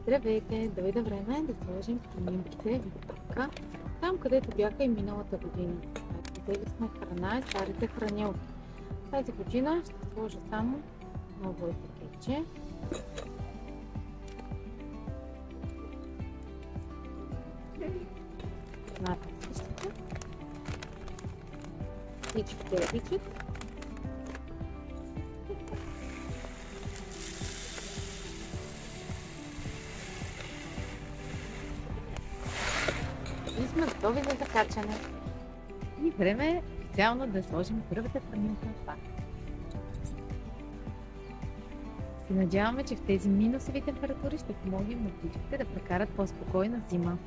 Здравейте! Дойде време да сложим хранимките в папка, там където бяха и миналата година. Взели сме храна и старите хранилки. Тази година ще сложа само ново етикетче. Храната същата. Всички те обичат. И сме готови за закачане. И време е официално да сложим първата хранилка в пак. Се надяваме, че в тези минусови температури ще помогнем на птичките да прекарат по-спокойна зима.